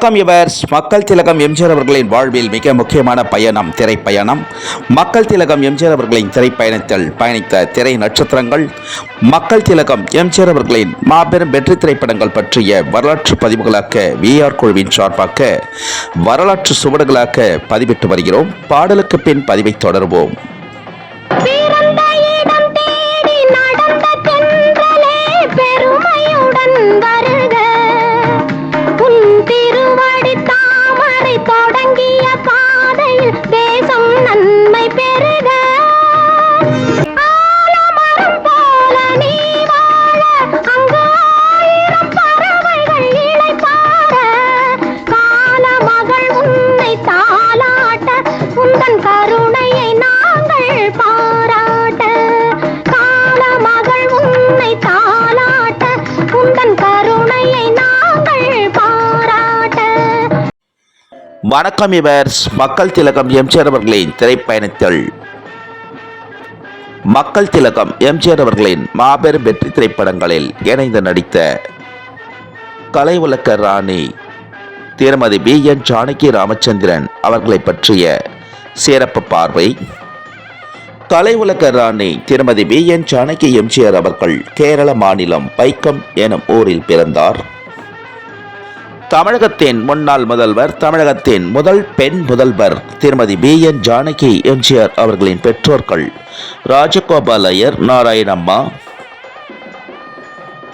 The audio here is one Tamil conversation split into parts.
வணக்கம் யுவர்ஸ். மக்கள் திலகம் எம்ஜிஆர் அவர்களின் வாழ்வில் மிக முக்கியமான பயணம் திரைப்பயணம். மக்கள் திலகம் எம்ஜிஆர் அவர்களின் திரைப்பயணத்தில் பயணித்த திரை நட்சத்திரங்கள், மக்கள் திலகம் எம்ஜிஆர் அவர்களின் மாபெரும் வெற்றி திரைப்படங்கள் பற்றிய வரலாற்று பதிவுகளாக விஆர் குழுவின் சார்பாக வரலாற்று சுவடுகளாக பதிவிட்டு வருகிறோம். பாடலுக்கு பின் பதிவை தொடர்வோம். வணக்கம் யுவர்ஸ். மக்கள் திலகம் எம்ஜிஆர் அவர்களின் திரைப்பயணத்தில் மக்கள் திலகம் எம்ஜிஆர் அவர்களின் மாபெரும் வெற்றி திரைப்படங்களில் இணைந்து நடித்த கலை உலக ராணி திருமதி BN ஜானகி ராமச்சந்திரன் அவர்களை பற்றிய சிறப்பு பார்வை. கலை உலக ராணி திருமதி BN ஜானகி எம்ஜிஆர் அவர்கள் கேரள மாநிலம் பைக்கம் எனும் ஊரில் பிறந்தார். தமிழகத்தின் முன்னாள் முதல்வர், தமிழகத்தின் முதல் பெண் முதல்வர் திருமதி BN ஜானகி எம்ஜிஆர் அவர்களின் பெற்றோர்கள் ராஜகோபால் ஐயர், நாராயணம்மா.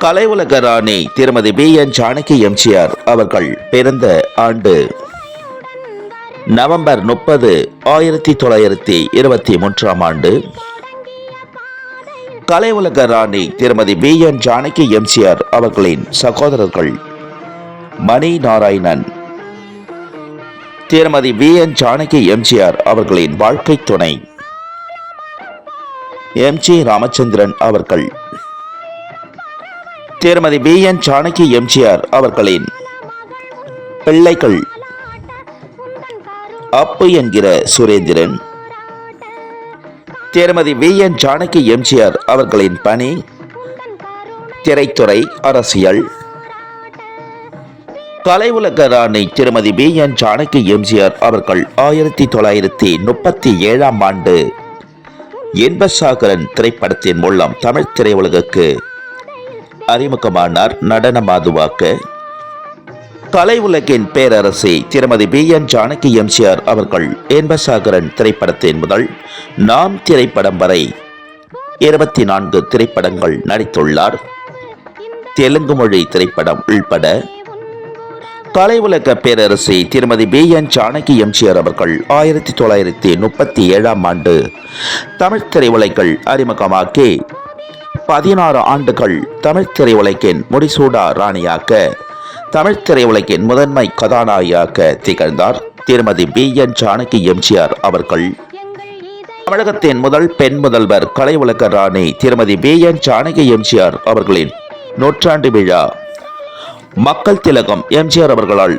கலை உலக ராணி திருமதி BN ஜானகி எம்ஜிஆர் அவர்கள் பிறந்த ஆண்டு நவம்பர் 30, 1923 ஆண்டு. கலை உலக ராணி திருமதி BN ஜானகி எம்ஜிஆர் அவர்களின் சகோதரர்கள் மணி நாராயணன். திருமதி BN ஜானகி எம்ஜிஆர் அவர்களின் வாழ்க்கை துணை MG ராமச்சந்திரன் அவர்கள். திருமதி BN ஜானகி எம்ஜிஆர் அவர்களின் பிள்ளைகள் அப்பு என்கிற சுரேந்திரன். திருமதி BN ஜானகி எம்ஜிஆர் அவர்களின் பணி திரைத்துறை, அரசியல். கலை உலக ராணி திருமதி BN ஜானகி எம்ஜிஆர் அவர்கள் 1937 ஆண்டு இன்பசாகரன் திரைப்படத்தின் மூலம் தமிழ் திரையுலகுக்கு அறிமுகமானார் நடன மாதுவாக. கலை உலகின் பேரரசி திருமதி BN ஜானகி எம்ஜிஆர் அவர்கள் இன்பசாகரன் திரைப்படத்தின் முதல் நாம் திரைப்படம் வரை 24 திரைப்படங்கள் நடித்துள்ளார். தெலுங்கு மொழி திரைப்படம் உள்பட. கலை உலக பேரரசி திருமதி BN ஜானகி எம்ஜிஆர் அவர்கள் 1937 ஆண்டு தமிழ் திரையுலகில் அறிமுகமாக்கி 16 ஆண்டுகள் தமிழ் திரையுலகின் முடிசூடா ராணியாக, தமிழ் திரையுலகின் முதன்மை கதாநாயகியாக திகழ்ந்தார் திருமதி BN ஜானகி எம்ஜிஆர் அவர்கள். தமிழகத்தின் முதல் பெண் முதல்வர் கலை உலக ராணி திருமதி BN ஜானகி எம்ஜிஆர் அவர்களின் நூற்றாண்டு விழா மக்கள் திலகம் எம்ஜிஆர் அவர்களால்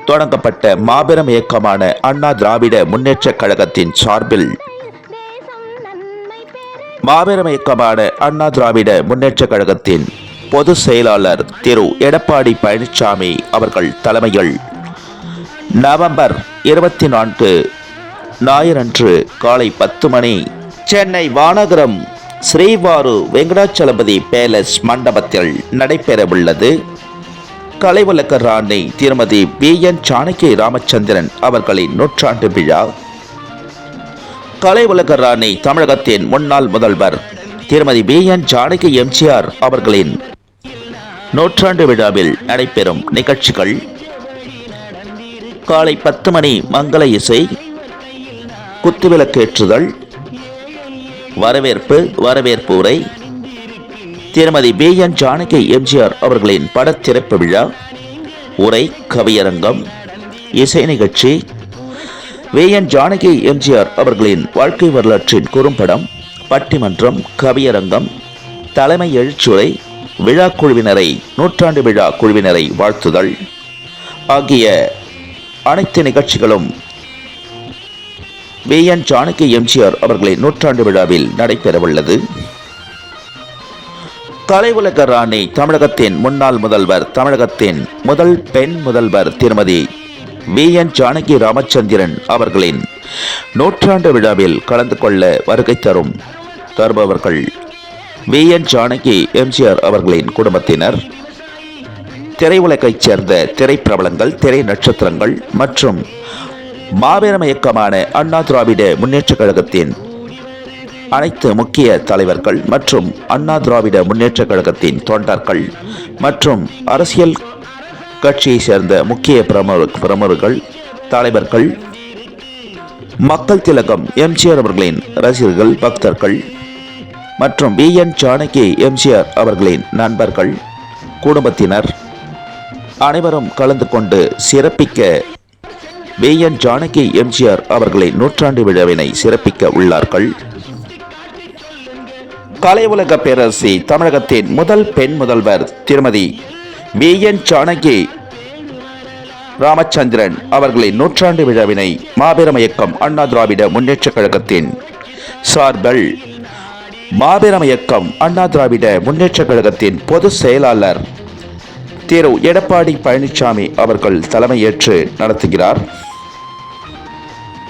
தொடங்கப்பட்ட மாபெரும் இயக்கமான அண்ணா திராவிட முன்னேற்ற கழகத்தின் சார்பில் பொதுச் செயலாளர் திரு எடப்பாடி பழனிசாமி அவர்கள் தலைமையில் நவம்பர் 24 ஞாயிறன்று காலை 10 மணி சென்னை வானகரம் ஸ்ரீவாரு வெங்கடாச்சலபதி பேலஸ் மண்டபத்தில் நடைபெறவுள்ளது. கலை உலக ராணி திருமதி BN ஜானகி ராமச்சந்திரன் அவர்களின் நூற்றாண்டு விழா. கலை உலக ராணி தமிழகத்தின் முன்னாள் முதல்வர் திருமதி BN ஜானகி எம்ஜிஆர் அவர்களின் நூற்றாண்டு விழாவில் நடைபெறும் நிகழ்ச்சிகள்: காலை 10 மணி மங்கள இசை, குத்துவிளக்கேற்றுதல், வரவேற்பு உரை, திருமதி BN ஜானகி எம்ஜிஆர் அவர்களின் படத்திறப்பு விழா, உரை, கவியரங்கம், இசை நிகழ்ச்சி, BN ஜானகி எம்ஜிஆர் அவர்களின் வாழ்க்கை வரலாற்றின் குறும்படம், பட்டிமன்றம், கவியரங்கம், தலைமை எழுச்சுரை, விழா குழுவினரை, நூற்றாண்டு விழா குழுவினரை வாழ்த்துதல் ஆகிய அனைத்து நிகழ்ச்சிகளும் BN ஜானகி எம்ஜிஆர் அவர்களின் நூற்றாண்டு விழாவில் நடைபெறவுள்ளது. கலை உலக ராணி, தமிழகத்தின் முன்னாள் முதல்வர், தமிழகத்தின் முதல் பெண் முதல்வர் திருமதி VN ஜானகி ராமச்சந்திரன் அவர்களின் நூற்றாண்டு விழாவில் கலந்து கொள்ள வருகை தருபவர்கள் VN ஜானகி எம்ஜிஆர் அவர்களின் குடும்பத்தினர், திரையுலகைச் சேர்ந்த திரைப்பிரபலங்கள், திரை நட்சத்திரங்கள் மற்றும் மாபெரும் இயக்கமான அண்ணா திராவிட முன்னேற்றக் கழகத்தின் அனைத்து முக்கிய தலைவர்கள் மற்றும் அண்ணா திராவிட முன்னேற்றக் கழகத்தின் தொண்டர்கள் மற்றும் அரசியல் கட்சியை சேர்ந்த முக்கிய பிரமுகர்கள், தலைவர்கள், மக்கள் திலகம் எம்ஜிஆர் அவர்களின் ரசிகர்கள், பக்தர்கள் மற்றும் VN ஜானகி எம்ஜிஆர் அவர்களின் நண்பர்கள், குடும்பத்தினர் அனைவரும் கலந்து கொண்டு சிறப்பிக்க VN ஜானகி எம்ஜிஆர் அவர்களின் நூற்றாண்டு விழாவினை சிறப்பிக்க உள்ளார்கள். கலை உலக பேரரசி, தமிழகத்தின் முதல் பெண் முதல்வர் திருமதி VN ஜானகி ராமச்சந்திரன் அவர்களின் நூற்றாண்டு விழாவினை மாபெரும் இயக்கம் அண்ணா திராவிட முன்னேற்றக் கழகத்தின் சார்பில் மாபெரும் இயக்கம் அண்ணா திராவிட முன்னேற்றக் கழகத்தின் பொதுச் செயலாளர் திரு எடப்பாடி பழனிசாமி அவர்கள் தலைமையேற்று நடத்துகிறார்.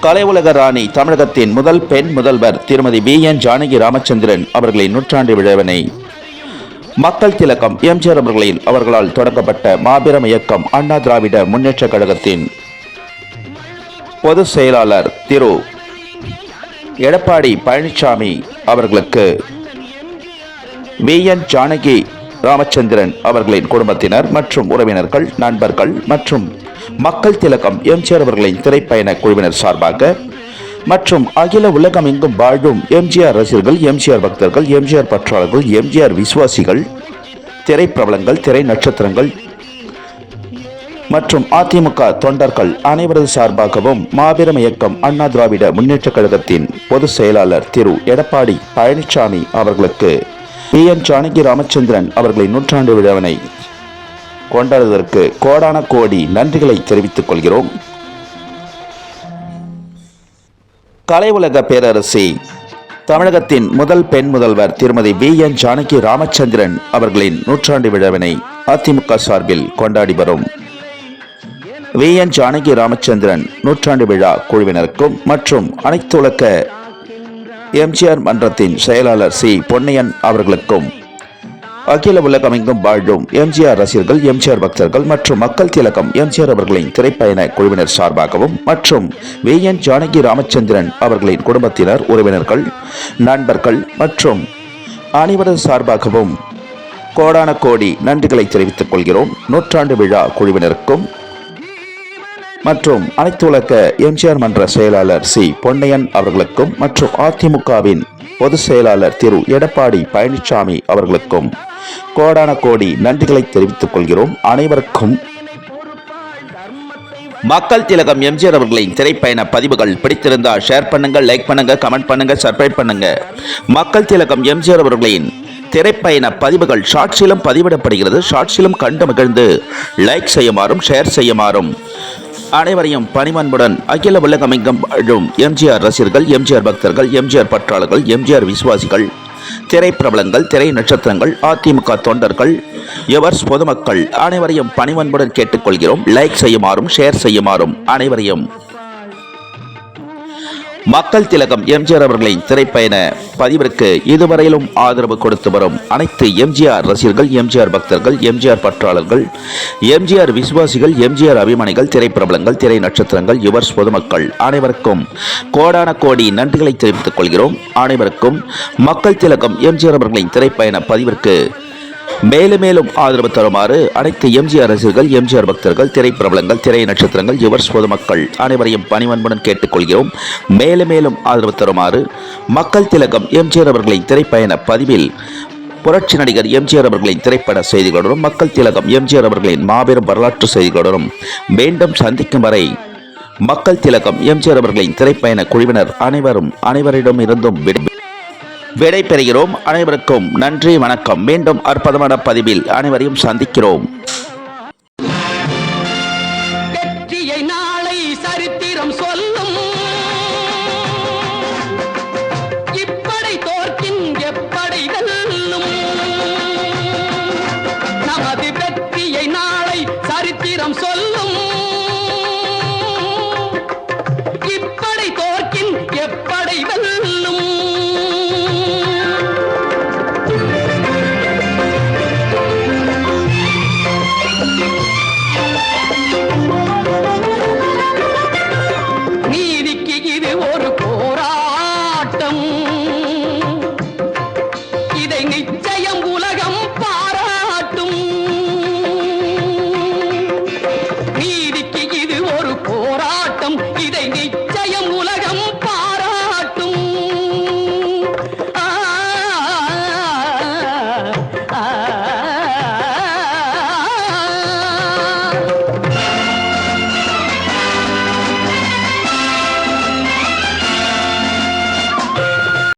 கலை உலக ராணி, தமிழகத்தின் முதல் பெண் முதல்வர் திருமதி VN ஜானகி ராமச்சந்திரன் அவர்களின் நூற்றாண்டு விழாவினை மக்கள் திலகம் எம்ஜிஆர் அவர்களால் தொடங்கப்பட்ட மாபெரும் இயக்கம் அண்ணா திராவிட முன்னேற்றக் கழகத்தின் பொதுச் செயலாளர் திரு எடப்பாடி பழனிசாமி அவர்களுக்கு VN ஜானகி ராமச்சந்திரன் அவர்களின் குடும்பத்தினர் மற்றும் உறவினர்கள், நண்பர்கள் மற்றும் மக்கள் திலகம் எம்ஜிஆர் அவர்களின் திரைப்பயண குழுவினர் சார்பாக மற்றும் அகில உலகம் எங்கும் வாழும் எம்ஜிஆர் ரசிகர்கள், எம்ஜிஆர் பக்தர்கள், எம்ஜிஆர் பற்றாளர்கள், எம்ஜிஆர் விசுவாசிகள், திரைப்பிரபலங்கள், திரை நட்சத்திரங்கள் மற்றும் அதிமுக தொண்டர்கள் அனைவரது சார்பாகவும் மாபெரும் இயக்கம் அண்ணா திராவிட முன்னேற்றக் கழகத்தின் பொதுச் செயலாளர் திரு எடப்பாடி பழனிசாமி அவர்களுக்கு VN ஜானகி ராமச்சந்திரன் அவர்களின் நூற்றாண்டு விழாவினை கொண்டாடுவதற்கு கோடான கோடி நன்றிகளை தெரிவித்துக் கொள்கிறோம். கலை உலக பேரரசி, தமிழகத்தின் முதல் பெண் முதல்வர் திருமதி VN ஜானகி ராமச்சந்திரன் அவர்களின் நூற்றாண்டு விழாவினை அதிமுக சார்பில் கொண்டாடி வரும் VN ஜானகி ராமச்சந்திரன் நூற்றாண்டு விழா குழுவினருக்கும் மற்றும் அனைத்து உலக எம்ஜிஆர் மன்றத்தின் செயலாளர் பொன்னையன் அவர்களுக்கும் அகில உலகமெங்கும் வாழும் எம்ஜிஆர் ரசிகர்கள், எம்ஜிஆர் பக்தர்கள் மற்றும் மக்கள் திலகம் எம்ஜிஆர் அவர்களின் திரைப்பயண குழுவினர் சார்பாகவும் மற்றும் VN ஜானகி ராமச்சந்திரன் அவர்களின் குடும்பத்தினர், உறவினர்கள், நண்பர்கள் மற்றும் அனைவரது சார்பாகவும் கோடான கோடி நன்றிகளை தெரிவித்துக் கொள்கிறோம். நூற்றாண்டு விழா குழுவினருக்கும் மற்றும் அனைத்து உலக எம்ஜிஆர் மன்ற செயலாளர் பொன்னையன் அவர்களுக்கும் மற்றும் அதிமுகவின் பொதுச் செயலாளர் திரு எடப்பாடி பழனிசாமி அவர்களுக்கும் கோடான கோடி நன்றிகளை தெரிவித்துக் கொள்கிறோம். அனைவருக்கும் மக்கள் திலகம் எம்ஜிஆர் அவர்களின் திரைப்பயண பதிவுகள் பிடித்திருந்தால் ஷேர் பண்ணுங்க, லைக் பண்ணுங்க, கமெண்ட் பண்ணுங்க, சப்ஸ்கிரைப் பண்ணுங்க. மக்கள் திலகம் எம்ஜிஆர் அவர்களின் திரைப்பயண பதிவுகள் ஷார்ட்ஸிலும் பதிவிடப்படுகிறது. ஷார்ட்ஸிலும் கண்டு மகிழ்ந்து லைக் செய்யுமாறும் ஷேர் செய்யுமாறும் அனைவரையும் பணிவன்புடன் அகில உலகமெங்கும் வாழும் எம்ஜிஆர் ரசிகர்கள், எம்ஜிஆர் பக்தர்கள், எம்ஜிஆர் பற்றாளர்கள், எம்ஜிஆர் விசுவாசிகள், திரைப்பிரபலங்கள், திரை நட்சத்திரங்கள், அதிமுக தொண்டர்கள், எவர்ஸ் பொதுமக்கள் அனைவரையும் பணிவன்புடன் கேட்டுக்கொள்கிறோம். லைக் செய்யுமாறும் ஷேர் செய்யுமாறும் அனைவரையும் மக்கள் திலகம் எம்ஜிஆர் அவர்களின் திரைப்பயண பதிவிற்கு இதுவரையிலும் ஆதரவு கொடுத்து வரும் அனைத்து எம்ஜிஆர் ரசிகர்கள், எம்ஜிஆர் பக்தர்கள், எம்ஜிஆர் பற்றாளர்கள், எம்ஜிஆர் விசுவாசிகள், எம்ஜிஆர் அபிமானிகள், திரைப்பிரபலங்கள், திரை நட்சத்திரங்கள், யுவர்ஸ் பொதுமக்கள் அனைவருக்கும் கோடான கோடி நன்றிகளை தெரிவித்துக் கொள்கிறோம். அனைவருக்கும் மக்கள் திலகம் எம்ஜிஆர் அவர்களின் திரைப்பயண பதிவிற்கு மேலும் மேலும் ஆதரவு தருமாறு அனைத்து எம்ஜிஆர் ரசிகர்கள், எம்ஜிஆர் பக்தர்கள், திரைப்பிரபலங்கள், திரை நட்சத்திரங்கள், யுவர்ஸ் பொதுமக்கள் அனைவரையும் பணிவன்புடன் கேட்டுக்கொள்கிறோம். மேலும் மேலும் ஆதரவு தருமாறு மக்கள் திலகம் எம்ஜிஆர் அவர்களின் திரைப்பயண பதிவில் புரட்சி நடிகர் எம்ஜிஆர் அவர்களின் திரைப்பட செய்திகளுடனும் மக்கள் திலகம் எம்ஜிஆர் அவர்களின் மாபெரும் வரலாற்று செய்திகளுடனும் மீண்டும் சந்திக்கும் வரை மக்கள் திலகம் எம்ஜிஆர் அவர்களின் திரைப்பயண குழுவினர் அனைவரிடம் இருந்தும் விடை பெறுகிறோம். அனைவருக்கும் நன்றி, வணக்கம். மீண்டும் அற்புதமான பதிவில் அனைவரையும் சந்திக்கிறோம்.